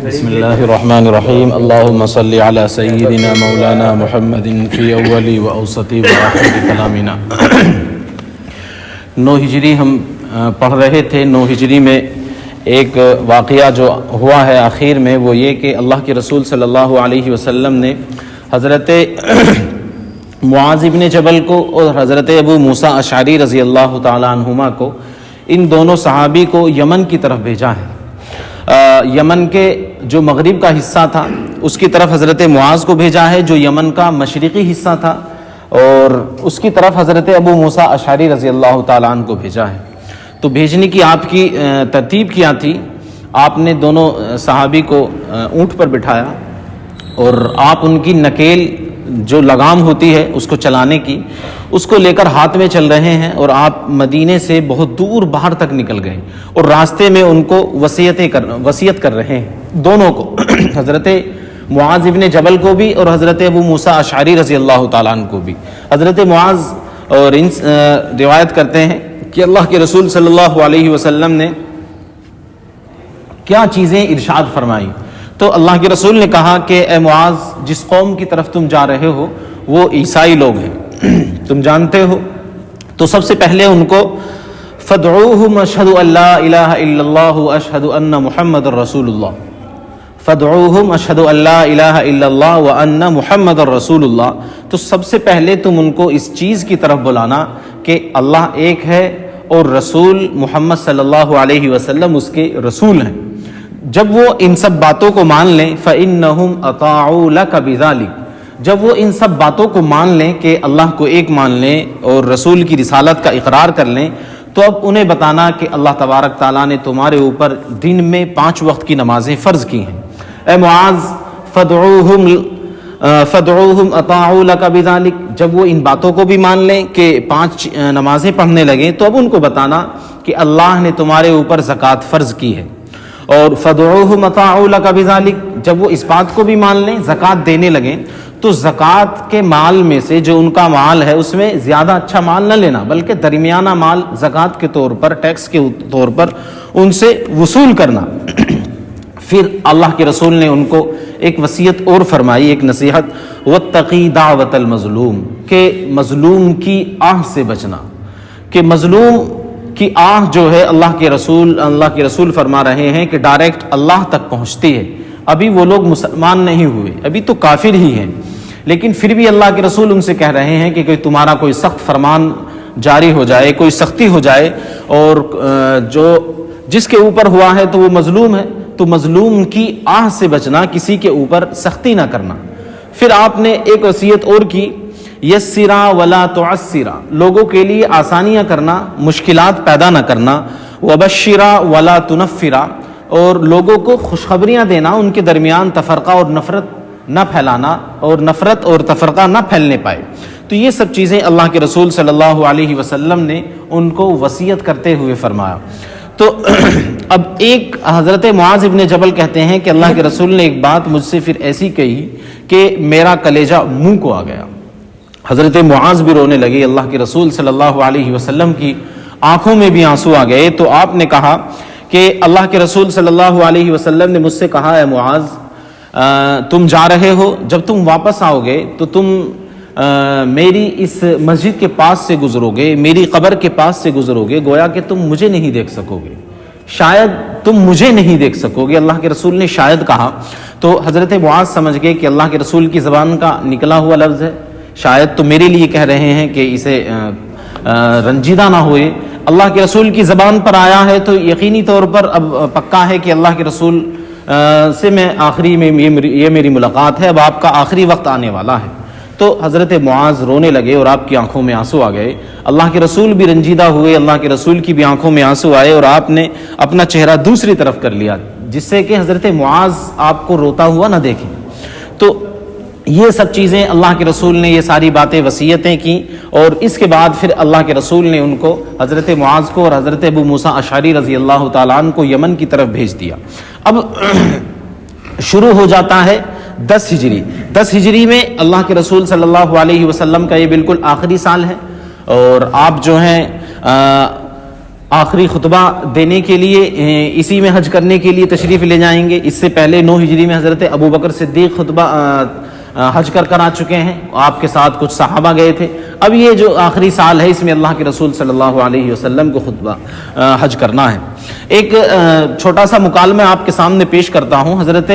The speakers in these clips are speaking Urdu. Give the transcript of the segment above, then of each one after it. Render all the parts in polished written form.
بسم اللہ الرحمن الرحیم اللہم صلی علی سیدنا مولانا محمد فی اولی و اوسطی و آخر کلامنا۔ 9 ہجری ہم پڑھ رہے تھے۔ 9 ہجری میں ایک واقعہ جو ہوا ہے آخر میں وہ یہ کہ اللہ کے رسول صلی اللہ علیہ وسلم نے حضرت معاذ ابن جبل کو اور حضرت ابو موسیٰ اشعری رضی اللہ تعالیٰ عنہما کو، ان دونوں صحابی کو یمن کی طرف بھیجا ہے۔ یمن کے جو مغرب کا حصہ تھا اس کی طرف حضرت معاذ کو بھیجا ہے، جو یمن کا مشرقی حصہ تھا، اور اس کی طرف حضرت ابو موسیٰ اشعری رضی اللہ تعالیٰ عنہ کو بھیجا ہے۔ تو بھیجنے کی آپ کی ترتیب کیا تھی؟ آپ نے دونوں صحابی کو اونٹ پر بٹھایا اور آپ ان کی نکیل جو لگام ہوتی ہے اس کو چلانے کی، اس کو لے کر ہاتھ میں چل رہے ہیں، اور آپ مدینے سے بہت دور باہر تک نکل گئے اور راستے میں ان کو وصیت کر رہے ہیں، دونوں کو حضرت معاذ ابن جبل کو بھی اور حضرت ابو موسیٰ اشعری رضی اللہ تعالیٰ عنہ کو بھی۔ حضرت معاذ اور روایت کرتے ہیں کہ اللہ کے رسول صلی اللہ علیہ وسلم نے کیا چیزیں ارشاد فرمائی۔ تو اللہ کے رسول نے کہا کہ اے معاذ، جس قوم کی طرف تم جا رہے ہو وہ عیسائی لوگ ہیں، تم جانتے ہو، تو سب سے پہلے ان کو فدعوہم اشہد ان لا الہ الا اللہ اشہد ان محمد رسول اللہ، فدعوہم اشہد ان لا الہ الا اللہ وان محمد رسول اللہ۔ تو سب سے پہلے تم ان کو اس چیز کی طرف بلانا کہ اللہ ایک ہے اور رسول محمد صلی اللہ علیہ وسلم اس کے رسول ہیں۔ جب وہ ان سب باتوں کو مان لیں فَإِنَّهُمْ أَطَاعُوا لَكَ بِذَلِكَ، جب وہ ان سب باتوں کو مان لیں کہ اللہ کو ایک مان لیں اور رسول کی رسالت کا اقرار کر لیں، تو اب انہیں بتانا کہ اللہ تبارک تعالیٰ نے تمہارے اوپر دن میں 5 وقت کی نمازیں فرض کی ہیں۔ اے معاذ فَدْعُوهُمْ أَطَاعُوا لَكَ بِذَلِكَ، جب وہ ان باتوں کو بھی مان لیں کہ 5 نمازیں پڑھنے لگیں، تو اب ان کو بتانا کہ اللہ نے تمہارے اوپر زکوٰۃ فرض کی ہے۔ اور فدعوہم اطاعوا لک بذلک، جب وہ اس بات کو بھی مان لیں، زکوٰۃ دینے لگیں، تو زکوٰۃ کے مال میں سے جو ان کا مال ہے اس میں زیادہ اچھا مال نہ لینا، بلکہ درمیانہ مال زکوٰۃ کے طور پر، ٹیکس کے طور پر ان سے وصول کرنا۔ پھر اللہ کے رسول نے ان کو ایک وصیت اور فرمائی، ایک نصیحت، واتقی دعوت المظلوم، کہ مظلوم کی آہ سے بچنا، کہ مظلوم کی آہ جو ہے اللہ کے رسول فرما رہے ہیں کہ ڈائریکٹ اللہ تک پہنچتی ہے۔ ابھی وہ لوگ مسلمان نہیں ہوئے، ابھی تو کافر ہی ہیں، لیکن پھر بھی اللہ کے رسول ان سے کہہ رہے ہیں کہ تمہارا کوئی سخت فرمان جاری ہو جائے، کوئی سختی ہو جائے، اور جس کے اوپر ہوا ہے تو وہ مظلوم ہے، تو مظلوم کی آہ سے بچنا، کسی کے اوپر سختی نہ کرنا۔ پھر آپ نے ایک وصیت اور کی، یسرا ولا تعسرا، لوگوں کے لیے آسانیاں کرنا، مشکلات پیدا نہ کرنا، وبشرا ولا تنفرا، اور لوگوں کو خوشخبریاں دینا، ان کے درمیان تفرقہ اور نفرت نہ پھیلانا، اور نفرت اور تفرقہ نہ پھیلنے پائے۔ تو یہ سب چیزیں اللہ کے رسول صلی اللہ علیہ وسلم نے ان کو وصیت کرتے ہوئے فرمایا۔ تو اب ایک حضرت معاذ ابن جبل کہتے ہیں کہ اللہ کے رسول نے ایک بات مجھ سے پھر ایسی کہی کہ میرا کلیجہ منہ کو آ گیا۔ حضرت معاذ بھی رونے لگے، اللہ کے رسول صلی اللہ علیہ وسلم کی آنکھوں میں بھی آنسو آ گئے۔ تو آپ نے کہا کہ اللہ کے رسول صلی اللہ علیہ وسلم نے مجھ سے کہا، اے معاذ، تم جا رہے ہو، جب تم واپس آؤ گے تو تم میری اس مسجد کے پاس سے گزرو گے، میری قبر کے پاس سے گزرو گے، گویا کہ تم مجھے نہیں دیکھ سکو گے، شاید تم مجھے نہیں دیکھ سکو گے۔ اللہ کے رسول نے شاید کہا تو حضرت معاذ سمجھ گئے کہ اللہ کے رسول کی زبان کا نکلا ہوا لفظ ہے، شاید تو میرے لیے کہہ رہے ہیں کہ اسے رنجیدہ نہ ہوئے۔ اللہ کے رسول کی زبان پر آیا ہے تو یقینی طور پر اب پکا ہے کہ اللہ کے رسول سے میں آخری میں یہ میری ملاقات ہے، اب آپ کا آخری وقت آنے والا ہے۔ تو حضرت معاذ رونے لگے اور آپ کی آنکھوں میں آنسو آ گئے۔ اللہ کے رسول بھی رنجیدہ ہوئے، اللہ کے رسول کی بھی آنکھوں میں آنسو آئے، اور آپ نے اپنا چہرہ دوسری طرف کر لیا جس سے کہ حضرت معاذ آپ کو روتا ہوا نہ دیکھیں۔ تو یہ سب چیزیں اللہ کے رسول نے یہ ساری باتیں وصیتیں کی، اور اس کے بعد پھر اللہ کے رسول نے ان کو، حضرت معاذ کو اور حضرت ابو موسیٰ اشعری رضی اللہ تعالیٰ عنہ کو یمن کی طرف بھیج دیا۔ اب شروع ہو جاتا ہے 10 ہجری۔ 10 ہجری میں اللہ کے رسول صلی اللہ علیہ وسلم کا یہ بالکل آخری سال ہے، اور آپ جو ہیں آخری خطبہ دینے کے لیے اسی میں حج کرنے کے لیے تشریف لے جائیں گے. اس سے پہلے 9 ہجری میں حضرت ابو بکر صدیق خطبہ حج کر آ چکے ہیں, آپ کے ساتھ کچھ صحابہ گئے تھے. اب یہ جو آخری سال ہے اس میں اللہ کے رسول صلی اللہ علیہ وسلم کو خطبہ حج کرنا ہے. ایک چھوٹا سا مکالمہ آپ کے سامنے پیش کرتا ہوں. حضرت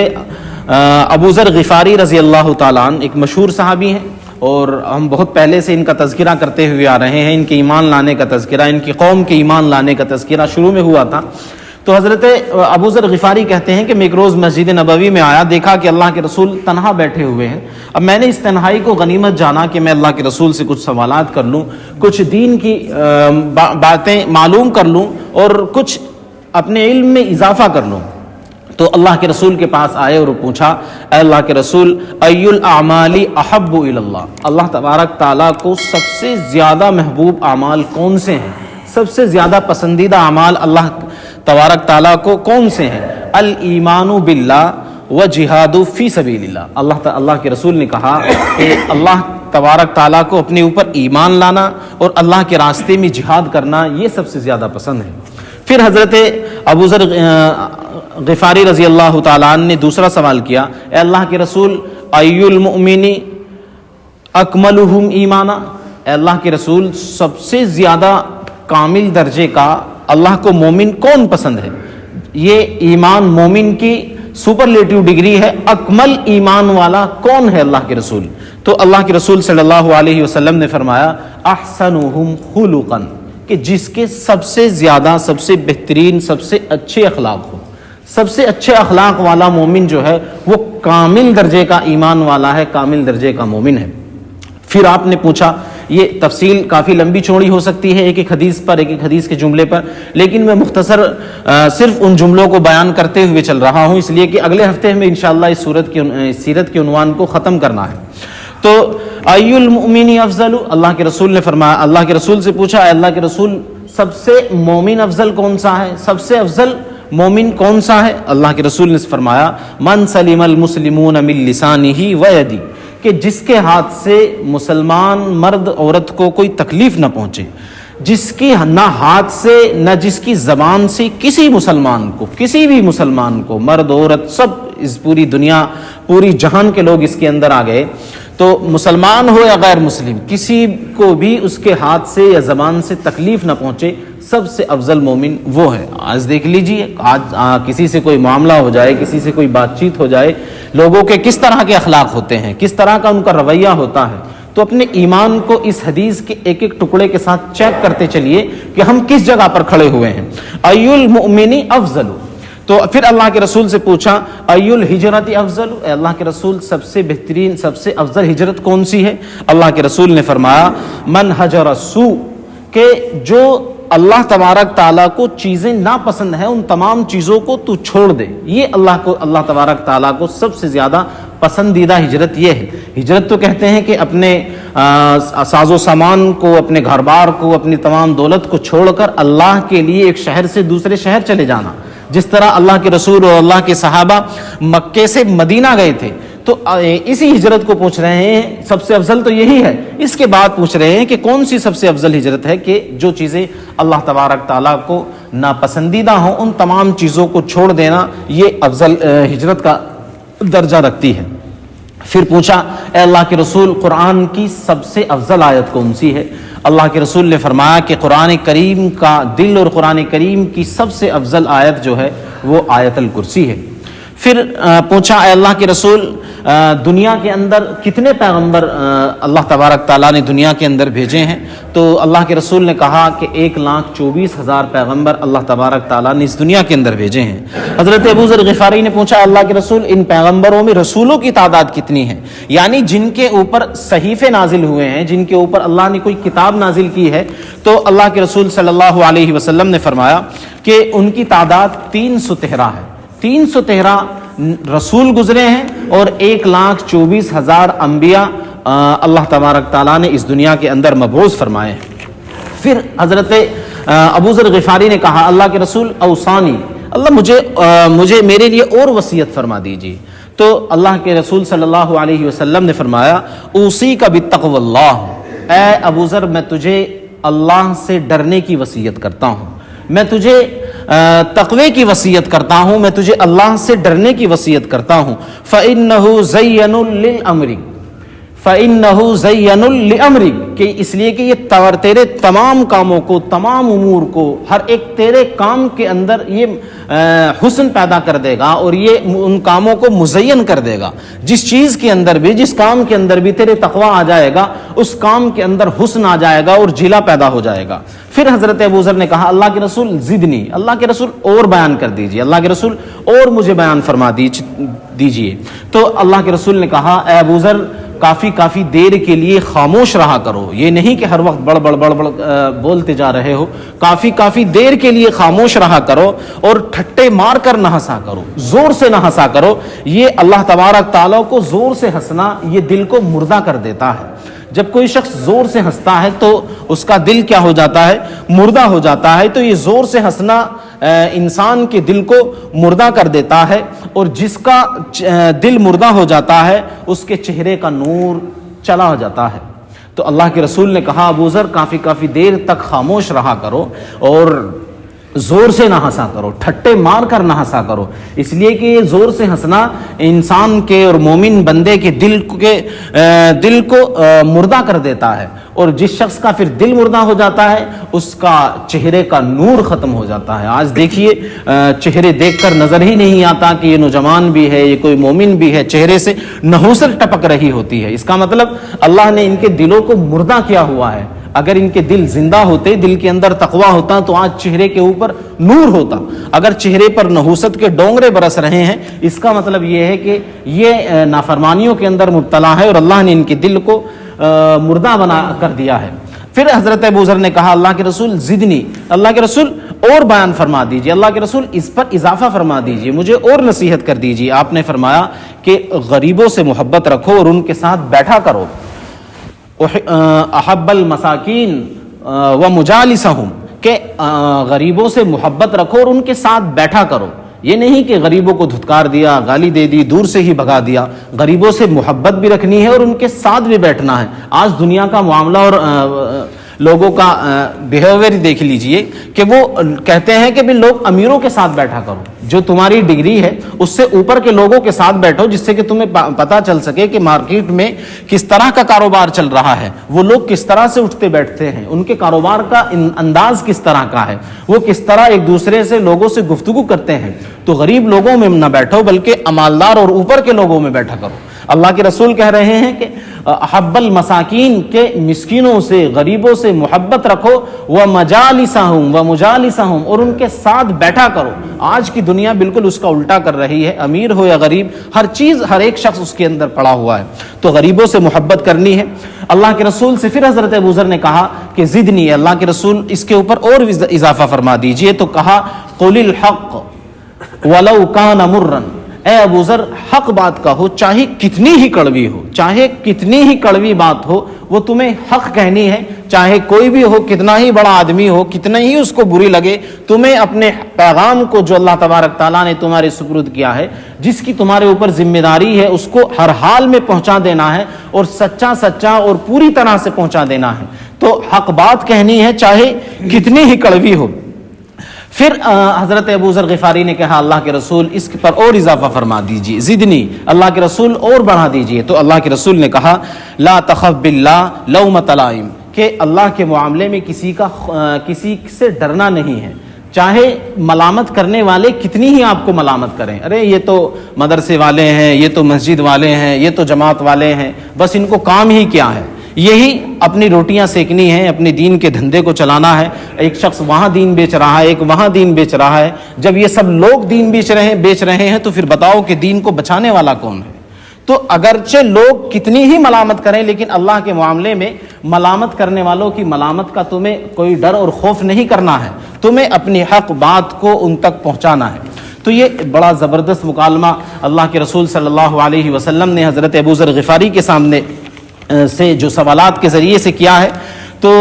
ابو ذر غفاری رضی اللہ تعالیٰ عنہ ایک مشہور صحابی ہیں, اور ہم بہت پہلے سے ان کا تذکرہ کرتے ہوئے آ رہے ہیں. ان کے ایمان لانے کا تذکرہ, ان کی قوم کے ایمان لانے کا تذکرہ شروع میں ہوا تھا. تو حضرت ابو ذر غفاری کہتے ہیں کہ میں ایک روز مسجد نبوی میں آیا, دیکھا کہ اللہ کے رسول تنہا بیٹھے ہوئے ہیں. اب میں نے اس تنہائی کو غنیمت جانا کہ میں اللہ کے رسول سے کچھ سوالات کر لوں, کچھ دین کی باتیں معلوم کر لوں, اور کچھ اپنے علم میں اضافہ کر لوں. تو اللہ کے رسول کے پاس آئے اور پوچھا, اے اللہ کے رسول, ای الاعمال احب الی اللہ, اللہ تبارک تعالیٰ کو سب سے زیادہ محبوب اعمال کون سے ہیں, سب سے زیادہ پسندیدہ اعمال اللہ تبارک تعالیٰ کو کون سے ہیں؟ الایمان باللہ و جہاد فی سبیل اللہ. اللہ کے رسول نے کہا کہ اللہ تبارک تعالیٰ کو اپنے اوپر ایمان لانا اور اللہ کے راستے میں جہاد کرنا یہ سب سے زیادہ پسند ہے. پھر حضرت ابو ذر غفاری رضی اللہ تعالیٰ عنہ نے دوسرا سوال کیا, اے اللہ کے رسول, ای المؤمن اکملہم ایمانا, اے اللہ کے رسول سب سے زیادہ کامل درجے کا اللہ کو مومن کون پسند ہے؟ یہ ایمان مومن کی سپرلیٹیو ڈگری ہے, اکمل ایمان والا کون ہے اللہ کے رسول؟ تو اللہ کے رسول صلی اللہ علیہ وسلم نے فرمایا, احسنہم خلقا, کہ جس کے سب سے زیادہ, سب سے بہترین, سب سے اچھے اخلاق ہو. سب سے اچھے اخلاق والا مومن جو ہے وہ کامل درجے کا ایمان والا ہے, کامل درجے کا مومن ہے. پھر آپ نے پوچھا, یہ تفصیل کافی لمبی چوڑی ہو سکتی ہے ایک ایک حدیث پر, ایک ایک حدیث کے جملے پر, لیکن میں مختصر صرف ان جملوں کو بیان کرتے ہوئے چل رہا ہوں, اس لیے کہ اگلے ہفتے میں انشاءاللہ اس سیرت کے عنوان کو ختم کرنا ہے. تو ای المؤمن افضل, اللہ کے رسول نے فرمایا, اللہ کے رسول سے پوچھا, اے اللہ کے رسول سب سے مومن افضل کون سا ہے, سب سے افضل مومن کون سا ہے؟ اللہ کے رسول نے فرمایا, من سلم المسلمون من لسانہ و یدہ, کہ جس کے ہاتھ سے مسلمان مرد عورت کو کوئی تکلیف نہ پہنچے, جس کی نہ ہاتھ سے نہ جس کی زبان سے کسی مسلمان کو, کسی بھی مسلمان کو, مرد عورت سب, اس پوری دنیا پوری جہان کے لوگ اس کے اندر آ گئے, تو مسلمان ہو یا غیر مسلم, کسی کو بھی اس کے ہاتھ سے یا زبان سے تکلیف نہ پہنچے, سب سے افضل مومن وہ ہے. آج دیکھ لیجئے, آج کسی سے کوئی معاملہ ہو جائے, کسی سے کوئی بات چیت ہو جائے, لوگوں کے کس طرح کے اخلاق ہوتے ہیں, کس طرح کا ان کا رویہ ہوتا ہے. تو اپنے ایمان کو اس حدیث کے ایک ایک ٹکڑے کے ساتھ چیک کرتے چلیے کہ ہم کس جگہ پر کھڑے ہوئے ہیں. ای المؤمن افضل, تو پھر اللہ کے رسول سے پوچھا, ای الہجرت افضل, اے اللہ کے رسول سب سے بہترین, سب سے افضل ہجرت کون سی ہے؟ اللہ کے رسول نے فرمایا, من ہجر السوء, کہ جو اللہ تبارک تعالیٰ کو چیزیں ناپسند ہیں ان تمام چیزوں کو تو چھوڑ دے, یہ اللہ تبارک تعالیٰ کو سب سے زیادہ پسندیدہ ہجرت یہ ہے. ہجرت تو کہتے ہیں کہ اپنے ساز و سامان کو, اپنے گھر بار کو, اپنی تمام دولت کو چھوڑ کر اللہ کے لیے ایک شہر سے دوسرے شہر چلے جانا. جس طرح اللہ کے رسول اور اللہ کے صحابہ مکے سے مدینہ گئے تھے, تو اسی ہجرت کو پوچھ رہے ہیں, سب سے افضل تو یہی ہے. اس کے بعد پوچھ رہے ہیں کہ کون سی سب سے افضل ہجرت ہے, کہ جو چیزیں اللہ تبارک تعالیٰ کو ناپسندیدہ ہوں ان تمام چیزوں کو چھوڑ دینا, یہ افضل ہجرت کا درجہ رکھتی ہے. پھر پوچھا, اے اللہ کے رسول قرآن کی سب سے افضل آیت کون سی ہے؟ اللہ کے رسول نے فرمایا کہ قرآن کریم کا دل اور قرآن کریم کی سب سے افضل آیت جو ہے وہ آیت الکرسی ہے. پھر پوچھا, اے اللہ کے رسول دنیا کے اندر کتنے پیغمبر اللہ تبارک تعالیٰ نے دنیا کے اندر بھیجے ہیں؟ تو اللہ کے رسول نے کہا کہ 1,24,000 پیغمبر اللہ تبارک تعالیٰ نے اس دنیا کے اندر بھیجے ہیں. حضرت ابو ذر غفاری نے پوچھا, اللہ کے رسول ان پیغمبروں میں رسولوں کی تعداد کتنی ہے؟ یعنی جن کے اوپر صحیفے نازل ہوئے ہیں, جن کے اوپر اللہ نے کوئی کتاب نازل کی ہے. تو اللہ کے رسول صلی اللہ علیہ وسلم نے فرمایا کہ ان کی تعداد 313 ہے. 313 رسول گزرے ہیں اور 1,24,000 انبیاء اللہ تبارک تعالیٰ نے اس دنیا کے اندر مبعوث فرمائے ہیں. پھر حضرت ابو ذر غفاری نے کہا, اللہ کے رسول اوصانی, اللہ مجھے میرے لیے اور وصیت فرما دیجیے. تو اللہ کے رسول صلی اللہ علیہ وسلم نے فرمایا, اوصیک بتقوی اللہ, اے ابو ذر میں تجھے اللہ سے ڈرنے کی وصیت کرتا ہوں, میں تجھے تقوی کی وصیت کرتا ہوں، میں تجھے اللہ سے ڈرنے کی وصیت کرتا ہوں۔ فَإِنَّهُ زَيَّنٌ لِلْأَمْرِ، فَإِنَّهُ زَيَّنٌ لِأَمْرِكَ، کہ اس لیے کہ یہ تیرے تمام کاموں کو، تمام امور کو، ہر ایک تیرے کام کے اندر یہ حسن پیدا کر دے گا اور یہ ان کاموں کو مزین کر دے گا۔ جس چیز کے اندر بھی، جس کام کے اندر بھی تیرے تقوی آ جائے گا، اس کام کے اندر حسن آ جائے گا اور جلا پیدا ہو جائے گا۔ پھر حضرت ابوذر نے کہا اللہ کے رسول زدنی، اللہ کے رسول اور بیان کر دیجئے، اللہ کے رسول اور مجھے بیان فرما دیجئے۔ تو اللہ کے رسول نے کہا اے ابوذر کافی دیر کے لیے خاموش رہا کرو، یہ نہیں کہ ہر وقت بڑ بولتے جا رہے ہو، کافی دیر کے لیے خاموش رہا کرو اور ٹھٹے مار کر نہ ہنسا کرو، زور سے نہ ہنسا کرو۔ یہ اللہ تبارک تعالیٰ کو زور سے ہنسنا یہ دل کو مردہ کر دیتا ہے۔ جب کوئی شخص زور سے ہنستا ہے تو اس کا دل کیا ہو جاتا ہے؟ مردہ ہو جاتا ہے۔ تو یہ زور سے ہنسنا انسان کے دل کو مردہ کر دیتا ہے، اور جس کا دل مردہ ہو جاتا ہے اس کے چہرے کا نور چلا ہو جاتا ہے۔ تو اللہ کے رسول نے کہا ابوذر کافی دیر تک خاموش رہا کرو اور زور سے نہ ہنسا کرو، ٹھٹے مار کر نہ ہنسا کرو، اس لیے کہ زور سے ہنسنا انسان کے اور مومن بندے کے دل کو مردہ کر دیتا ہے، اور جس شخص کا پھر دل مردہ ہو جاتا ہے اس کا چہرے کا نور ختم ہو جاتا ہے۔ آج دیکھیے چہرے دیکھ کر نظر ہی نہیں آتا کہ یہ نوجوان بھی ہے، یہ کوئی مومن بھی ہے، چہرے سے نحوست ٹپک رہی ہوتی ہے۔ اس کا مطلب اللہ نے ان کے دلوں کو مردہ کیا ہوا ہے۔ اگر ان کے دل زندہ ہوتے، دل کے اندر تقوی ہوتا تو آج چہرے کے اوپر نور ہوتا۔ اگر چہرے پر نحوست کے ڈونگرے برس رہے ہیں، اس کا مطلب یہ ہے کہ یہ نافرمانیوں کے اندر مبتلا ہے اور اللہ نے ان کے دل کو مردہ بنا کر دیا ہے۔ پھر حضرت ابوذر نے کہا اللہ کے رسول زدنی، اللہ کے رسول اور بیان فرما دیجئے، اللہ کے رسول اس پر اضافہ فرما دیجئے، مجھے اور نصیحت کر دیجئے۔ آپ نے فرمایا کہ غریبوں سے محبت رکھو اور ان کے ساتھ بیٹھا کرو، احب المساکین و مجالسہم، کہ غریبوں سے محبت رکھو اور ان کے ساتھ بیٹھا کرو۔ یہ نہیں کہ غریبوں کو دھتکار دیا، گالی دے دی، دور سے ہی بھگا دیا۔ غریبوں سے محبت بھی رکھنی ہے اور ان کے ساتھ بھی بیٹھنا ہے۔ آج دنیا کا معاملہ اور لوگوں کا بیہیویئر دیکھ لیجئے کہ وہ کہتے ہیں کہ بھی لوگ امیروں کے ساتھ بیٹھا کرو، جو تمہاری ڈگری ہے اس سے اوپر کے لوگوں کے ساتھ بیٹھو، جس سے کہ تمہیں پتہ چل سکے کہ مارکیٹ میں کس طرح کا کاروبار چل رہا ہے، وہ لوگ کس طرح سے اٹھتے بیٹھتے ہیں، ان کے کاروبار کا انداز کس طرح کا ہے، وہ کس طرح ایک دوسرے سے لوگوں سے گفتگو کرتے ہیں۔ تو غریب لوگوں میں نہ بیٹھو بلکہ امالدار اور اوپر کے لوگوں میں بیٹھا کرو۔ اللہ کے رسول کہہ رہے ہیں کہ احب المساکین، کے مسکینوں سے، غریبوں سے محبت رکھو، ومجالسہم ومجالسہم، اور ان کے ساتھ بیٹھا کرو۔ آج کی دنیا بالکل اس کا الٹا کر رہی ہے، امیر ہو یا غریب، ہر چیز، ہر ایک شخص اس کے اندر پڑا ہوا ہے۔ تو غریبوں سے محبت کرنی ہے۔ اللہ کے رسول سے پھر حضرت ابوذر نے کہا کہ زدنی، اللہ کے رسول اس کے اوپر اور اضافہ فرما دیجئے۔ تو کہا قل الحق ولو کان مرا، اے ابوذر حق بات کہو، چاہے کتنی ہی کڑوی ہو، چاہے کتنی ہی کڑوی بات ہو، وہ تمہیں حق کہنی ہے، چاہے کوئی بھی ہو، کتنا ہی بڑا آدمی ہو، کتنا ہی اس کو بری لگے، تمہیں اپنے پیغام کو جو اللہ تبارک تعالیٰ نے تمہارے سپرد کیا ہے، جس کی تمہارے اوپر ذمہ داری ہے، اس کو ہر حال میں پہنچا دینا ہے، اور سچا اور پوری طرح سے پہنچا دینا ہے۔ تو حق بات کہنی ہے چاہے کتنی ہی کڑوی ہو۔ پھر حضرت ابوذر غفاری نے کہا اللہ کے رسول اس پر اور اضافہ فرما دیجئے، زدنی، اللہ کے رسول اور بڑھا دیجئے۔ تو اللہ کے رسول نے کہا لا تخف باللہ لومۃ لائم، کہ اللہ کے معاملے میں کسی سے ڈرنا نہیں ہے، چاہے ملامت کرنے والے کتنی ہی آپ کو ملامت کریں، ارے یہ تو مدرسے والے ہیں، یہ تو مسجد والے ہیں، یہ تو جماعت والے ہیں، بس ان کو کام ہی کیا ہے، یہی اپنی روٹیاں سیکنی ہیں، اپنے دین کے دھندے کو چلانا ہے۔ ایک شخص وہاں دین بیچ رہا ہے، ایک وہاں دین بیچ رہا ہے۔ جب یہ سب لوگ دین بیچ رہے ہیں تو پھر بتاؤ کہ دین کو بچانے والا کون ہے؟ تو اگرچہ لوگ کتنی ہی ملامت کریں، لیکن اللہ کے معاملے میں ملامت کرنے والوں کی ملامت کا تمہیں کوئی ڈر اور خوف نہیں کرنا ہے، تمہیں اپنی حق بات کو ان تک پہنچانا ہے۔ تو یہ بڑا زبردست مکالمہ اللہ کے رسول صلی اللہ علیہ وسلم نے حضرت ابوذر غفاری کے سامنے سے جو سوالات کے ذریعے سے کیا ہے۔ تو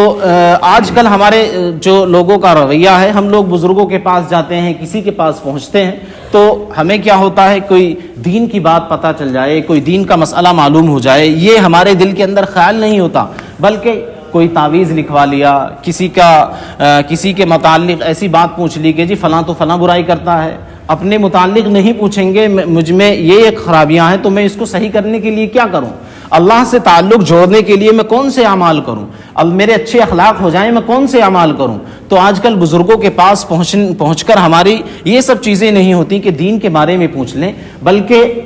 آج کل ہمارے جو لوگوں کا رویہ ہے، ہم لوگ بزرگوں کے پاس جاتے ہیں، کسی کے پاس پہنچتے ہیں تو ہمیں کیا ہوتا ہے، کوئی دین کی بات پتہ چل جائے، کوئی دین کا مسئلہ معلوم ہو جائے، یہ ہمارے دل کے اندر خیال نہیں ہوتا، بلکہ کوئی تعویذ لکھوا لیا، کسی کے متعلق ایسی بات پوچھ لی کہ جی فلاں تو فلاں برائی کرتا ہے، اپنے متعلق نہیں پوچھیں گے مجھ میں یہ خرابیاں ہیں تو میں اس کو صحیح کرنے کے لیے کیا کروں، اللہ سے تعلق جوڑنے کے لیے میں کون سے اعمال کروں، اب میرے اچھے اخلاق ہو جائیں میں کون سے اعمال کروں۔ تو آج کل بزرگوں کے پاس پہنچ کر ہماری یہ سب چیزیں نہیں ہوتی کہ دین کے بارے میں پوچھ لیں، بلکہ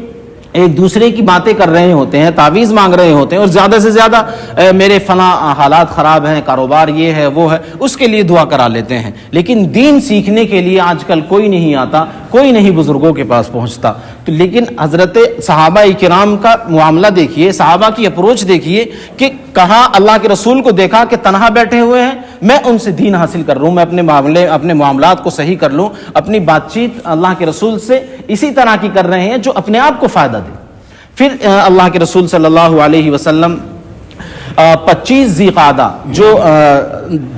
ایک دوسرے کی باتیں کر رہے ہوتے ہیں، تعویذ مانگ رہے ہوتے ہیں، اور زیادہ سے زیادہ میرے فلاں حالات خراب ہیں، کاروبار یہ ہے وہ ہے، اس کے لیے دعا کرا لیتے ہیں، لیکن دین سیکھنے کے لیے آج کل کوئی نہیں آتا، کوئی نہیں بزرگوں کے پاس پہنچتا۔ تو لیکن حضرت صحابہ کرام کا معاملہ دیکھیے، صحابہ کی اپروچ دیکھیے کہ کہاں اللہ کے رسول کو دیکھا کہ تنہا بیٹھے ہوئے ہیں، میں ان سے دین حاصل کر رہا ہوں، میں اپنے معاملات کو صحیح کر لوں، اپنی بات چیت اللہ کے رسول سے اسی طرح کی کر رہے ہیں جو اپنے آپ کو فائدہ دے۔ پھر اللہ کے رسول صلی اللہ علیہ وسلم 25 ذی قعدہ جو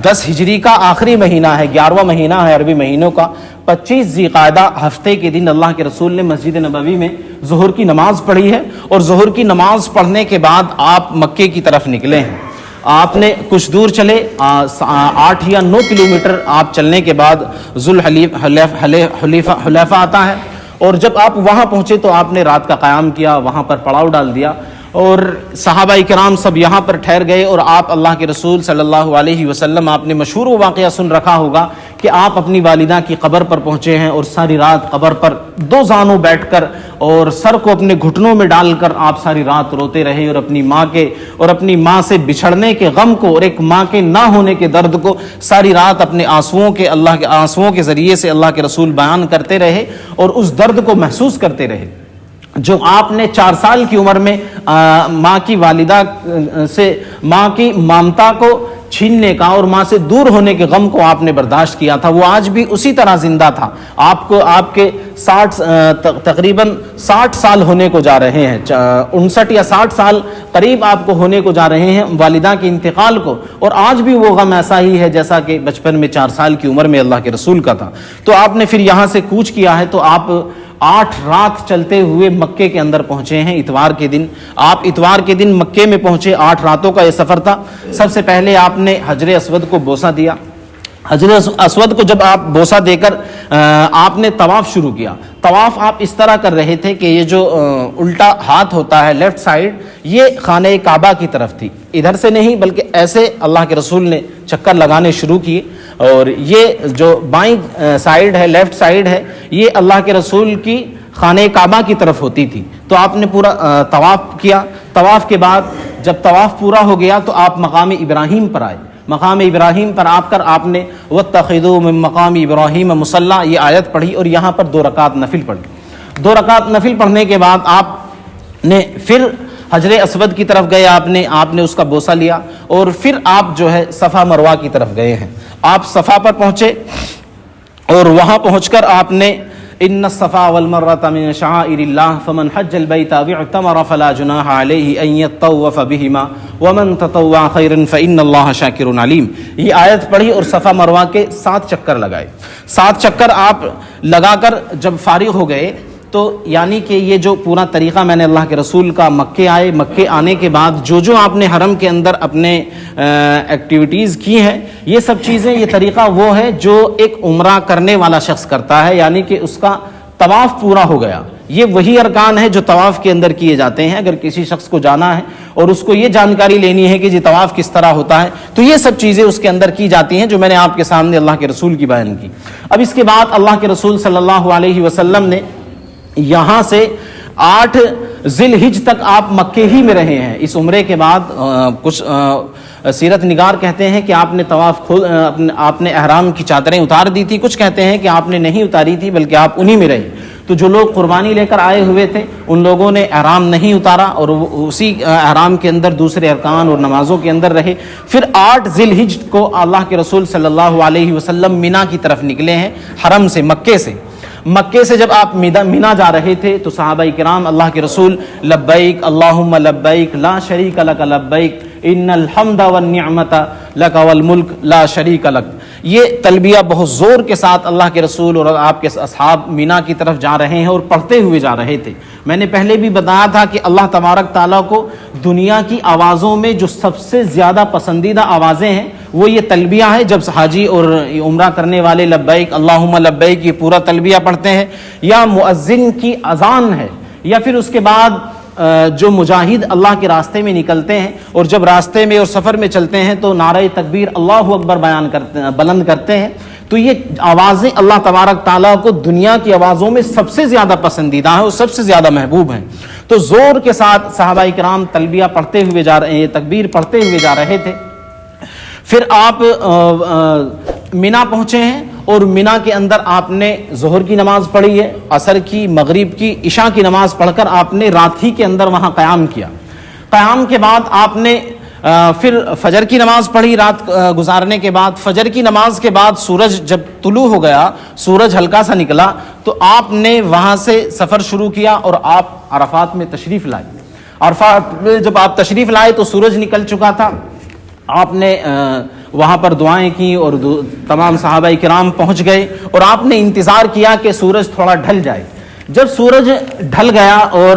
10 ہجری کا آخری مہینہ ہے، 11واں مہینہ ہے عربی مہینوں کا، 25 ذی قعدہ ہفتے کے دن اللہ کے رسول نے مسجد نبوی میں ظہر کی نماز پڑھی ہے، اور ظہر کی نماز پڑھنے کے بعد آپ مکے کی طرف نکلے ہیں۔ آپ نے کچھ دور چلے، 8 یا 9 کلومیٹر آپ چلنے کے بعد ذوالحلیفہ آتا ہے، اور جب آپ وہاں پہنچے تو آپ نے رات کا قیام کیا، وہاں پر پڑاؤ ڈال دیا، اور صحابہ کرام سب یہاں پر ٹھہر گئے، اور آپ اللہ کے رسول صلی اللہ علیہ وسلم، آپ نے مشہور واقعہ سن رکھا ہوگا کہ آپ اپنی والدہ کی قبر پر پہنچے ہیں، اور ساری رات قبر پر 2 زانوں بیٹھ کر اور سر کو اپنے گھٹنوں میں ڈال کر آپ ساری رات روتے رہے، اور اپنی ماں سے بچھڑنے کے غم کو اور ایک ماں کے نہ ہونے کے درد کو ساری رات اپنے آنسوؤں کے ذریعے سے اللہ کے رسول بیان کرتے رہے، اور اس درد کو محسوس کرتے رہے جو آپ نے 4 سال کی عمر میں ماں کی والدہ سے ماں کی مامتا کو چھیننے کا اور ماں سے دور ہونے کے غم کو آپ نے برداشت کیا تھا۔ وہ آج بھی اسی طرح زندہ تھا۔ آپ کے تقریباً 60 سال ہونے کو جا رہے ہیں، 59 یا 60 سال قریب آپ کو ہونے کو جا رہے ہیں والدہ کے انتقال کو، اور آج بھی وہ غم ایسا ہی ہے جیسا کہ بچپن میں 4 سال کی عمر میں اللہ کے رسول کا تھا۔ تو آپ نے پھر یہاں سے کوچ کیا ہے، تو آپ 8 رات چلتے ہوئے مکے کے اندر پہنچے ہیں۔ اتوار کے دن آپ مکے میں پہنچے، 8 راتوں کا یہ سفر تھا۔ سب سے پہلے آپ نے حجر اسود کو بوسہ دیا۔ حجر اسود کو جب آپ بوسہ دے کر آپ نے طواف شروع کیا۔ طواف آپ اس طرح کر رہے تھے کہ یہ جو الٹا ہاتھ ہوتا ہے لیفٹ سائیڈ، یہ خانہ کعبہ کی طرف تھی، ادھر سے نہیں بلکہ ایسے اللہ کے رسول نے چکر لگانے شروع کیے، اور یہ جو بائیں سائیڈ ہے، لیفٹ سائیڈ ہے، یہ اللہ کے رسول کی خانہ کعبہ کی طرف ہوتی تھی۔ تو آپ نے پورا طواف کیا۔ طواف کے بعد جب طواف پورا ہو گیا تو آپ مقام ابراہیم پر آئے۔ مقام ابراہیم پر آ کر آپ نے وَاتَّخِذُوا مِن مَقَامِ إِبْرَاهِيمَ مُصَلًّى یہ آیت پڑھی، اور یہاں پر 2 رکعت نفل پڑھی۔ 2 رکعت نفل پڑھنے کے بعد آپ نے پھر حجر اسود کی طرف گئے، آپ نے اس کا بوسہ لیا، اور پھر آپ جو ہے صفا مروہ کی طرف گئے ہیں۔ آپ صفا پر پہنچے، اور وہاں پہنچ کر آپ نے ان الصفا والمروة من شعائر الله فمن حج البيت او اعتمر فلا جناح عليه ان يطوف بهما ومن تطوع خيرا فان الله شاكر عليم یہ آیت پڑھی، اور صفا مروہ کے 7 چکر لگائے۔ 7 چکر آپ لگا کر جب فارغ ہو گئے تو یعنی کہ یہ جو پورا طریقہ میں نے اللہ کے رسول کا مکے آنے کے بعد جو آپ نے حرم کے اندر اپنے ایکٹیویٹیز کی ہیں، یہ سب چیزیں، یہ طریقہ وہ ہے جو ایک عمرہ کرنے والا شخص کرتا ہے، یعنی کہ اس کا طواف پورا ہو گیا۔ یہ وہی ارکان ہے جو طواف کے اندر کیے جاتے ہیں۔ اگر کسی شخص کو جانا ہے اور اس کو یہ جانکاری لینی ہے کہ جی طواف کس طرح ہوتا ہے، تو یہ سب چیزیں اس کے اندر کی جاتی ہیں جو میں نے آپ کے سامنے اللہ کے رسول کی بیان کی۔ اب اس کے بعد اللہ کے رسول صلی اللہ علیہ وسلم نے یہاں سے 8 ذی الحجہ تک آپ مکے ہی میں رہے ہیں۔ اس عمرے کے بعد کچھ سیرت نگار کہتے ہیں کہ آپ نے احرام کی چادریں اتار دی تھی، کچھ کہتے ہیں کہ آپ نے نہیں اتاری تھی بلکہ آپ انہی میں رہے۔ تو جو لوگ قربانی لے کر آئے ہوئے تھے ان لوگوں نے احرام نہیں اتارا، اور اسی احرام کے اندر دوسرے ارکان اور نمازوں کے اندر رہے۔ پھر 8 ذی الحجہ کو اللہ کے رسول صلی اللہ علیہ وسلم مینا کی طرف نکلے ہیں، حرم سے، مکے سے جب آپ مینا جا رہے تھے تو صحابہ کرام اللہ کے رسول لبیک اللہم لبیک لا شریک لک لبیک ان الحمد والنعمت لک والملک لا شریک لک، یہ تلبیہ بہت زور کے ساتھ اللہ کے رسول اور آپ کے اصحاب مینا کی طرف جا رہے ہیں اور پڑھتے ہوئے جا رہے تھے. میں نے پہلے بھی بتایا تھا کہ اللہ تبارک تعالیٰ کو دنیا کی آوازوں میں جو سب سے زیادہ پسندیدہ آوازیں ہیں وہ یہ تلبیہ ہے. جب حاجی اور عمرہ کرنے والے لبیک اللہم لبیک یہ پورا تلبیہ پڑھتے ہیں، یا مؤذن کی اذان ہے، یا پھر اس کے بعد جو مجاہد اللہ کے راستے میں نکلتے ہیں اور جب راستے میں اور سفر میں چلتے ہیں تو نعرہ تکبیر اللہ اکبر بلند کرتے ہیں. تو یہ آوازیں اللہ تبارک تعالیٰ کو دنیا کی آوازوں میں سب سے زیادہ پسندیدہ ہیں اور سب سے زیادہ محبوب ہیں. تو زور کے ساتھ صحابہ کرام تلبیہ پڑھتے ہوئے جا رہے ہیں، تکبیر پڑھتے ہوئے جا رہے تھے. پھر آپ مینا پہنچے ہیں اور مینا کے اندر آپ نے ظہر کی نماز پڑھی ہے، عصر کی، مغرب کی، عشاء کی نماز پڑھ کر آپ نے رات ہی کے اندر وہاں قیام کیا. قیام کے بعد آپ نے پھر فجر کی نماز پڑھی. رات گزارنے کے بعد فجر کی نماز کے بعد سورج جب طلوع ہو گیا، سورج ہلکا سا نکلا، تو آپ نے وہاں سے سفر شروع کیا اور آپ عرفات میں تشریف لائے. عرفات میں جب آپ تشریف لائے تو سورج نکل چکا تھا. آپ نے وہاں پر دعائیں کی اور تمام صحابہ کرام پہنچ گئے اور آپ نے انتظار کیا کہ سورج تھوڑا ڈھل جائے. جب سورج ڈھل گیا اور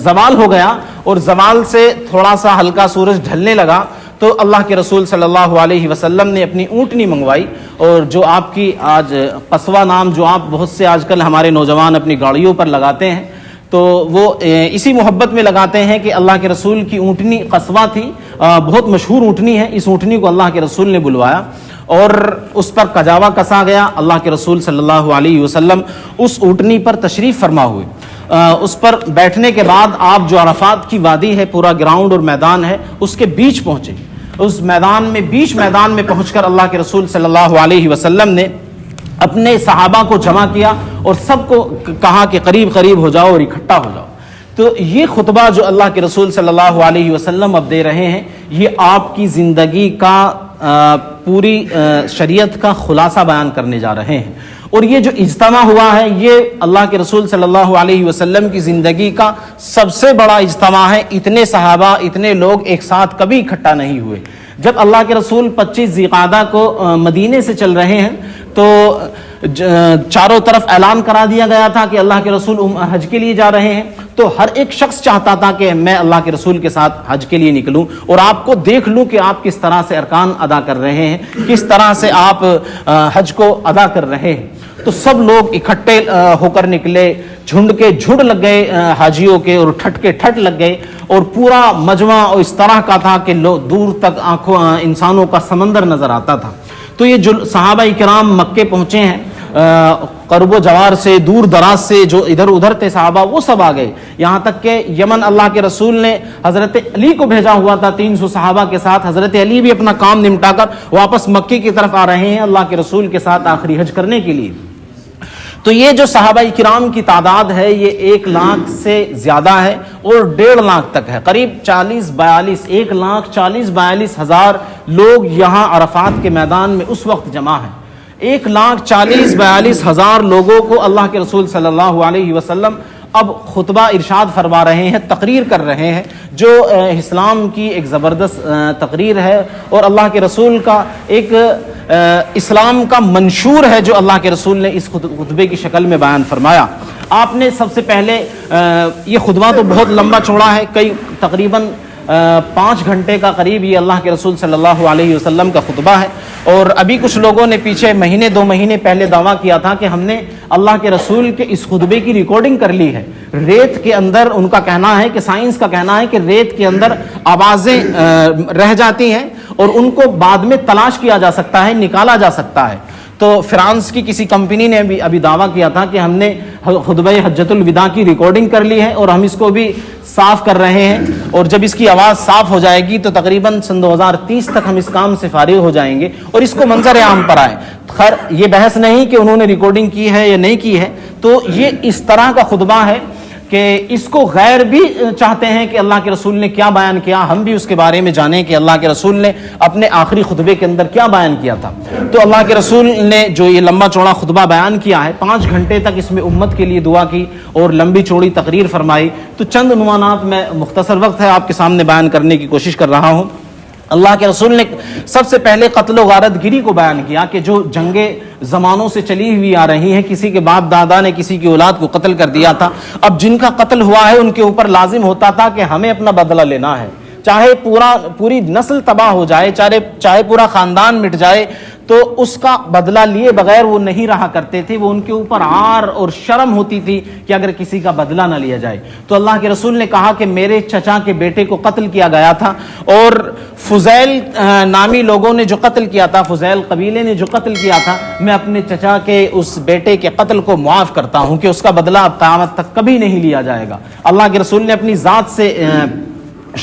زوال ہو گیا اور زوال سے تھوڑا سا ہلکا سورج ڈھلنے لگا تو اللہ کے رسول صلی اللہ علیہ وسلم نے اپنی اونٹنی منگوائی. اور جو آپ کی آج قصوہ نام جو آپ بہت سے آج کل ہمارے نوجوان اپنی گاڑیوں پر لگاتے ہیں تو وہ اسی محبت میں لگاتے ہیں کہ اللہ کے رسول کی اونٹنی قصوہ تھی، بہت مشہور اونٹنی ہے. اس اونٹنی کو اللہ کے رسول نے بلوایا اور اس پر کجاوا کسا گیا. اللہ کے رسول صلی اللہ علیہ وسلم اس اونٹنی پر تشریف فرما ہوئے. اس پر بیٹھنے کے بعد آپ جو عرفات کی وادی ہے، پورا گراؤنڈ اور میدان ہے، اس کے بیچ پہنچے. اس میدان میں بیچ میدان میں پہنچ کر اللہ کے رسول صلی اللہ علیہ وسلم نے اپنے صحابہ کو جمع کیا اور سب کو کہا کہ قریب قریب ہو جاؤ اور اکٹھا ہو جاؤ. تو یہ خطبہ جو اللہ کے رسول صلی اللہ علیہ وسلم اب دے رہے ہیں، یہ آپ کی زندگی کا پوری شریعت کا خلاصہ بیان کرنے جا رہے ہیں. اور یہ جو اجتماع ہوا ہے یہ اللہ کے رسول صلی اللہ علیہ وسلم کی زندگی کا سب سے بڑا اجتماع ہے. اتنے صحابہ، اتنے لوگ ایک ساتھ کبھی اکٹھا نہیں ہوئے. جب اللہ کے رسول 25 ذی القعدہ کو مدینے سے چل رہے ہیں تو چاروں طرف اعلان کرا دیا گیا تھا کہ اللہ کے رسول حج کے لیے جا رہے ہیں. تو ہر ایک شخص چاہتا تھا کہ میں اللہ کے رسول کے ساتھ حج کے لیے نکلوں اور آپ کو دیکھ لوں کہ آپ کس طرح سے ارکان ادا کر رہے ہیں، کس طرح سے آپ حج کو ادا کر رہے ہیں. تو سب لوگ اکٹھے ہو کر نکلے، جھنڈ کے جھنڈ لگ گئے حاجیوں کے اور ٹھٹ کے ٹھٹ لگ گئے. اور پورا مجمع اس طرح کا تھا کہ دور تک آنکھوں انسانوں کا سمندر نظر آتا تھا. تو یہ جو صحابہ کرام مکے پہنچے ہیں قرب و جوار سے، دور دراز سے، جو ادھر ادھر تھے صحابہ وہ سب آ گئے. یہاں تک کہ یمن اللہ کے رسول نے حضرت علی کو بھیجا ہوا تھا 300 صحابہ کے ساتھ. حضرت علی بھی اپنا کام نمٹا کر واپس مکے کی طرف آ رہے ہیں اللہ کے رسول کے ساتھ آخری حج کرنے کے لیے. تو یہ جو صحابہ کرام کی تعداد ہے یہ 1 لاکھ سے زیادہ ہے اور 1.5 لاکھ تک ہے. قریب 1,40,42,000 لوگ یہاں عرفات کے میدان میں اس وقت جمع ہیں. 1,40,42,000 لوگوں کو اللہ کے رسول صلی اللہ علیہ وسلم اب خطبہ ارشاد فرما رہے ہیں، تقریر کر رہے ہیں جو اسلام کی ایک زبردست تقریر ہے اور اللہ کے رسول کا ایک اسلام کا منشور ہے جو اللہ کے رسول نے اس خطبے کی شکل میں بیان فرمایا. آپ نے سب سے پہلے یہ خطبہ تو بہت لمبا چوڑا ہے، تقریباً 5 گھنٹے کا قریب یہ اللہ کے رسول صلی اللہ علیہ وسلم کا خطبہ ہے. اور ابھی کچھ لوگوں نے پیچھے 2 مہینے پہلے دعویٰ کیا تھا کہ ہم نے اللہ کے رسول کے اس خطبے کی ریکارڈنگ کر لی ہے. ریت کے اندر ان کا کہنا ہے کہ سائنس کا کہنا ہے کہ ریت کے اندر آوازیں رہ جاتی ہیں اور ان کو بعد میں تلاش کیا جا سکتا ہے، نکالا جا سکتا ہے. تو فرانس کی کسی کمپنی نے بھی ابھی دعویٰ کیا تھا کہ ہم نے خطبہ حجۃ الوداع کی ریکارڈنگ کر لی ہے اور ہم اس کو بھی صاف کر رہے ہیں اور جب اس کی آواز صاف ہو جائے گی تو تقریباً سن 2030 تک ہم اس کام سے فارغ ہو جائیں گے اور اس کو منظر عام پر آئے. خیر یہ بحث نہیں کہ انہوں نے ریکارڈنگ کی ہے یا نہیں کی ہے. تو یہ اس طرح کا خطبہ ہے کہ اس کو غیر بھی چاہتے ہیں کہ اللہ کے رسول نے کیا بیان کیا، ہم بھی اس کے بارے میں جانیں کہ اللہ کے رسول نے اپنے آخری خطبے کے اندر کیا بیان کیا تھا. تو اللہ کے رسول نے جو یہ لمبا چوڑا خطبہ بیان کیا ہے 5 گھنٹے تک اس میں امت کے لیے دعا کی اور لمبی چوڑی تقریر فرمائی. تو چند عنوانات میں مختصر وقت ہے آپ کے سامنے بیان کرنے کی کوشش کر رہا ہوں. اللہ کے رسول نے سب سے پہلے قتل و غارت گیری کو بیان کیا کہ جو جنگیں زمانوں سے چلی ہوئی آ رہی ہیں، کسی کے باپ دادا نے کسی کی اولاد کو قتل کر دیا تھا، اب جن کا قتل ہوا ہے ان کے اوپر لازم ہوتا تھا کہ ہمیں اپنا بدلہ لینا ہے، چاہے پوری نسل تباہ ہو جائے، چاہے پورا خاندان مٹ جائے، تو اس کا بدلہ لیے بغیر وہ نہیں رہا کرتے تھے، وہ ان کے اوپر عار اور شرم ہوتی تھی کہ اگر کسی کا بدلہ نہ لیا جائے۔ تو اللہ کے رسول نے کہا کہ میرے چچا کے بیٹے کو قتل کیا گیا تھا، اور فضیل نامی لوگوں نے جو قتل کیا تھا، فضیل قبیلے نے جو قتل کیا تھا، میں اپنے چچا کے اس بیٹے کے قتل کو معاف کرتا ہوں کہ اس کا بدلہ اب قیامت تک کبھی نہیں لیا جائے گا۔ اللہ کے رسول نے اپنی ذات سے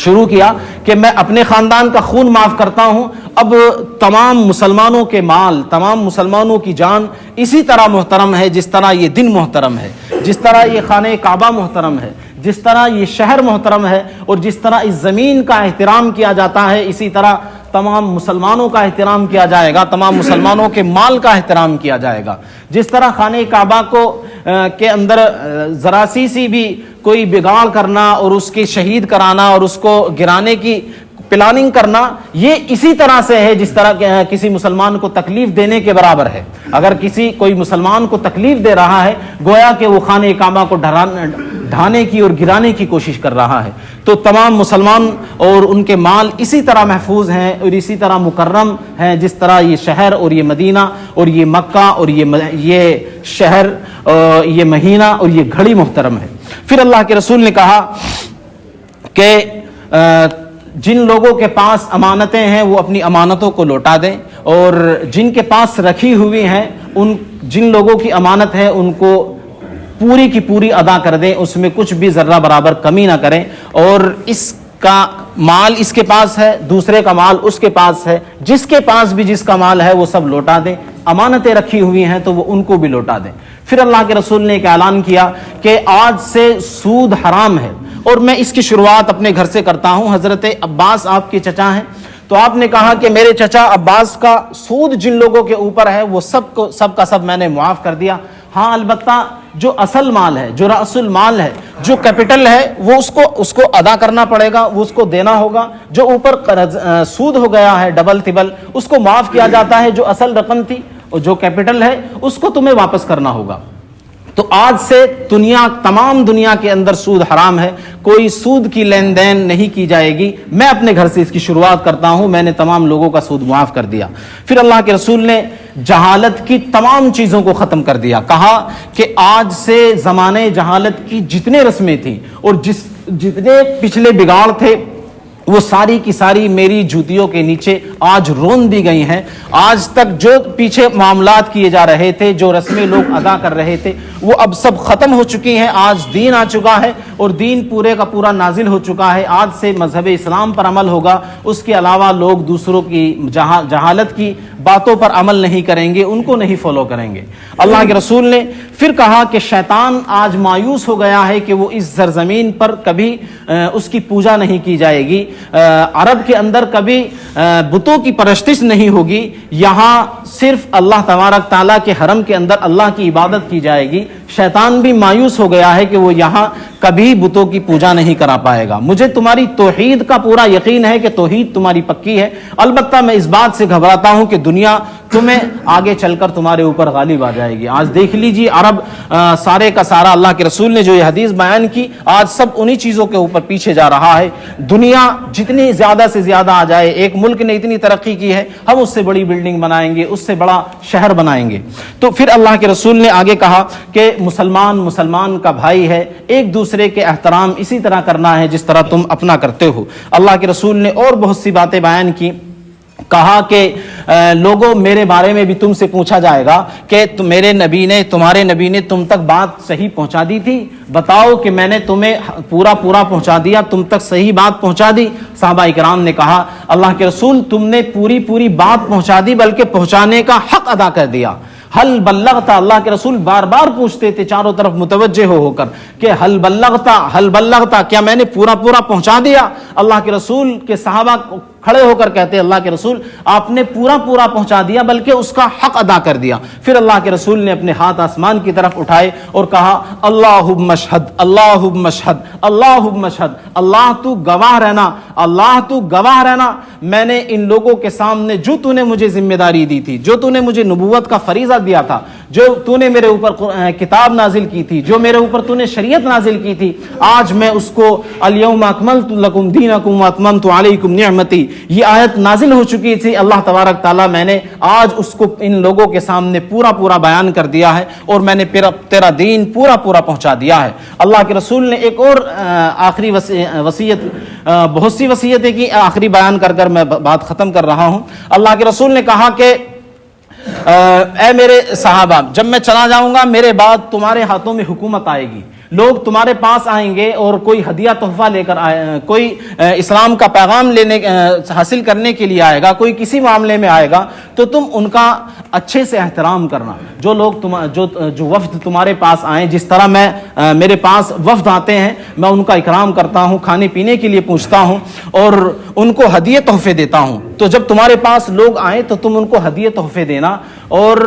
شروع کیا کہ میں اپنے خاندان کا خون معاف کرتا ہوں، اب تمام مسلمانوں کے مال، تمام مسلمانوں کی جان اسی طرح محترم ہے جس طرح یہ دن محترم ہے، جس طرح یہ خانہ کعبہ محترم ہے، جس طرح یہ شہر محترم ہے، اور جس طرح اس زمین کا احترام کیا جاتا ہے، اسی طرح تمام مسلمانوں کا احترام کیا جائے گا، تمام مسلمانوں کے مال کا احترام کیا جائے گا۔ جس طرح خانہ کعبہ کے اندر ذرا سی بھی کوئی بگاڑ کرنا اور اس کے شہید کرانا اور اس کو گرانے کی پلاننگ کرنا، یہ اسی طرح سے ہے جس طرح کسی مسلمان کو تکلیف دینے کے برابر ہے۔ اگر کوئی مسلمان کو تکلیف دے رہا ہے، گویا کہ وہ خانہ کعبہ کو ڈھانے کی اور گرانے کی کوشش کر رہا ہے۔ تو تمام مسلمان اور ان کے مال اسی طرح محفوظ ہیں اور اسی طرح مکرم ہیں جس طرح یہ شہر اور یہ مدینہ اور یہ مکہ اور یہ شہر، یہ مہینہ اور یہ گھڑی محترم ہے۔ پھر اللہ کے رسول نے کہا کہ جن لوگوں کے پاس امانتیں ہیں وہ اپنی امانتوں کو لوٹا دیں، اور جن کے پاس رکھی ہوئی ہیں، جن لوگوں کی امانت ہے ان کو پوری کی پوری ادا کر دیں، اس میں کچھ بھی ذرہ برابر کمی نہ کریں، اور اس کا مال اس کے پاس ہے، دوسرے کا مال اس کے پاس ہے، جس کے پاس بھی جس کا مال ہے وہ سب لوٹا دیں، امانتیں رکھی ہوئی ہیں تو وہ ان کو بھی لوٹا دیں۔ پھر اللہ کے رسول نے ایک اعلان کیا کہ آج سے سود حرام ہے، اور میں اس کی شروعات اپنے گھر سے کرتا ہوں۔ حضرت عباس آپ کے چچا ہیں، تو آپ نے کہا کہ میرے چچا عباس کا سود جن لوگوں کے اوپر ہے وہ سب کا سب میں نے معاف کر دیا، ہاں البتہ جو اصل مال ہے، جو رأس المال ہے، جو کیپٹل ہے، وہ اس کو ادا کرنا پڑے گا، وہ اس کو دینا ہوگا۔ جو اوپر سود ہو گیا ہے ڈبل تبل، اس کو معاف کیا جاتا ہے، جو اصل رقم تھی اور جو کیپٹل ہے اس کو تمہیں واپس کرنا ہوگا۔ تو آج سے تمام دنیا کے اندر سود حرام ہے، کوئی سود کی لین دین نہیں کی جائے گی۔ میں اپنے گھر سے اس کی شروعات کرتا ہوں، میں نے تمام لوگوں کا سود معاف کر دیا۔ پھر اللہ کے رسول نے جہالت کی تمام چیزوں کو ختم کر دیا، کہا کہ آج سے زمانے جہالت کی جتنے رسمیں تھیں اور جتنے پچھلے بگاڑ تھے، وہ ساری کی ساری میری جوتیوں کے نیچے آج رون دی گئی ہیں۔ آج تک جو پیچھے معاملات کیے جا رہے تھے، جو رسمیں لوگ ادا کر رہے تھے، وہ اب سب ختم ہو چکی ہیں۔ آج دین آ چکا ہے اور دین پورے کا پورا نازل ہو چکا ہے۔ آج سے مذہب اسلام پر عمل ہوگا، اس کے علاوہ لوگ دوسروں کی جہالت کی باتوں پر عمل نہیں کریں گے، ان کو نہیں فالو کریں گے۔ اللہ کے رسول نے پھر کہا کہ شیطان آج مایوس ہو گیا ہے کہ وہ اس سرزمین پر کبھی اس کی پوجا نہیں کی جائے گی، عرب کے اندر کبھی بتوں کی پرستش نہیں ہوگی، یہاں صرف اللہ تبارک تعالیٰ کے حرم کے اندر اللہ کی عبادت کی جائے گی۔ شیطان بھی مایوس ہو گیا ہے کہ وہ یہاں کبھی بتوں کی پوجا نہیں کرا پائے گا۔ مجھے تمہاری توحید کا پورا یقین ہے کہ توحید تمہاری پکی ہے، البتہ میں اس بات سے گھبراتا ہوں کہ دنیا تمہیں آگے چل کر تمہارے اوپر غالب آ جائے گی۔ آج دیکھ لیجیے عرب سارے کا سارا، اللہ کے رسول نے جو یہ حدیث بیان کی، آج سب انہی چیزوں کے اوپر پیچھے جا رہا ہے۔ دنیا جتنی زیادہ سے زیادہ آ جائے، ایک ملک نے اتنی ترقی کی ہے، ہم اس سے بڑی بلڈنگ بنائیں گے، اس سے بڑا شہر بنائیں گے۔ تو پھر اللہ کے رسول نے آگے کہا کہ مسلمان کا بھائی ہے، ایک دوسرے کے احترام اسی طرح کرنا ہے جس طرح تم اپنا کرتے ہو۔ اللہ کے رسول نے اور بہت سی باتیں بیان کی، کہا کہ لوگوں میرے بارے میں بھی تم سے پوچھا جائے گا کہ تمہارے نبی نے تم تک بات صحیح پہنچا دی تھی، بتاؤ کہ میں نے تمہیں پورا پہنچا دیا، تم تک صحیح بات پہنچا دی؟ صحابہ کرام نے کہا اللہ کے رسول تم نے پوری بات پہنچا دی، بلکہ پہنچانے کا حق ادا کر دیا۔ حل بلغتا، اللہ کے رسول بار بار پوچھتے تھے چاروں طرف متوجہ ہو کر کہ حل بلغتا، کیا میں نے پورا پہنچا دیا؟ اللہ کے رسول کے صحابہ کھڑے ہو کر کہتے اللہ کے رسول آپ نے پورا پورا پہنچا دیا بلکہ اس کا حق ادا کر دیا. پھر اللہ کے رسول نے اپنے ہاتھ آسمان کی طرف اٹھائے اور کہا اللہم اشہد اللہم اشہد اللہم اشہد, اللہ تو گواہ رہنا, اللہ تو گواہ رہنا, میں نے ان لوگوں کے سامنے جو تو نے مجھے ذمہ داری دی تھی, جو تو نے مجھے نبوت کا فریضہ دیا تھا, جو تو نے میرے اوپر کتاب نازل کی تھی, جو میرے اوپر تو نے شریعت نازل کی تھی, آج میں اس کو الیوم اکملت لکم دینکم واتممت علیکم نعمتی, یہ آیت نازل ہو چکی تھی اللہ تبارک تعالیٰ, میں نے آج اس کو ان لوگوں کے سامنے پورا پورا بیان کر دیا ہے اور میں نے تیرا دین پورا پورا پہنچا دیا ہے. اللہ کے رسول نے ایک اور آخری وصیت, بہت سی وصیتیں کی, آخری بیان کر کر میں بات ختم کر رہا ہوں. اللہ کے رسول نے کہا کہ اے میرے صحابہ, جب میں چلا جاؤں گا میرے بعد تمہارے ہاتھوں میں حکومت آئے گی, لوگ تمہارے پاس آئیں گے اور کوئی ہدیہ تحفہ لے کر کوئی اسلام کا پیغام لینے حاصل کرنے کے لیے آئے گا, کوئی کسی معاملے میں آئے گا, تو تم ان کا اچھے سے احترام کرنا. جو لوگ جو وفد تمہارے پاس آئیں, جس طرح میں میرے پاس وفد آتے ہیں میں ان کا اکرام کرتا ہوں, کھانے پینے کے لیے پوچھتا ہوں اور ان کو ہدیے تحفے دیتا ہوں, تو جب تمہارے پاس لوگ آئیں تو تم ان کو ہدیے تحفے دینا اور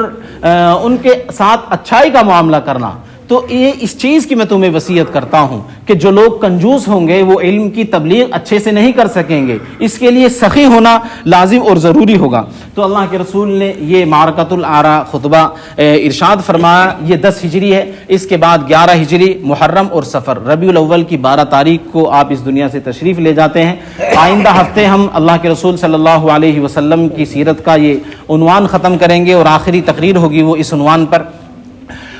ان کے ساتھ اچھائی کا معاملہ کرنا. تو یہ اس چیز کی میں تمہیں وصیت کرتا ہوں کہ جو لوگ کنجوس ہوں گے وہ علم کی تبلیغ اچھے سے نہیں کر سکیں گے, اس کے لیے سخی ہونا لازم اور ضروری ہوگا. تو اللہ کے رسول نے یہ معرکۃ الآراء خطبہ ارشاد فرمایا. یہ 10 ہجری ہے, اس کے بعد 11 ہجری محرم اور سفر ربیع الاول کی 12 تاریخ کو آپ اس دنیا سے تشریف لے جاتے ہیں. آئندہ ہفتے ہم اللہ کے رسول صلی اللہ علیہ وسلم کی سیرت کا یہ عنوان ختم کریں گے اور آخری تقریر ہوگی وہ اس عنوان پر.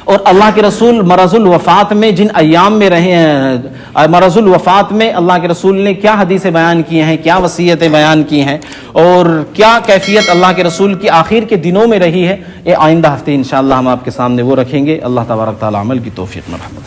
اور اللہ کے رسول مرض الوفات میں جن ایام میں رہے ہیں, مرض الوفات میں اللہ کے رسول نے کیا حدیثیں بیان کی ہیں, کیا وصیتیں بیان کی ہیں اور کیا کیفیت اللہ کے رسول کی آخر کے دنوں میں رہی ہے, یہ آئندہ ہفتے انشاءاللہ ہم آپ کے سامنے وہ رکھیں گے. اللہ تبارک تعالی عمل کی توفیق مرحمت.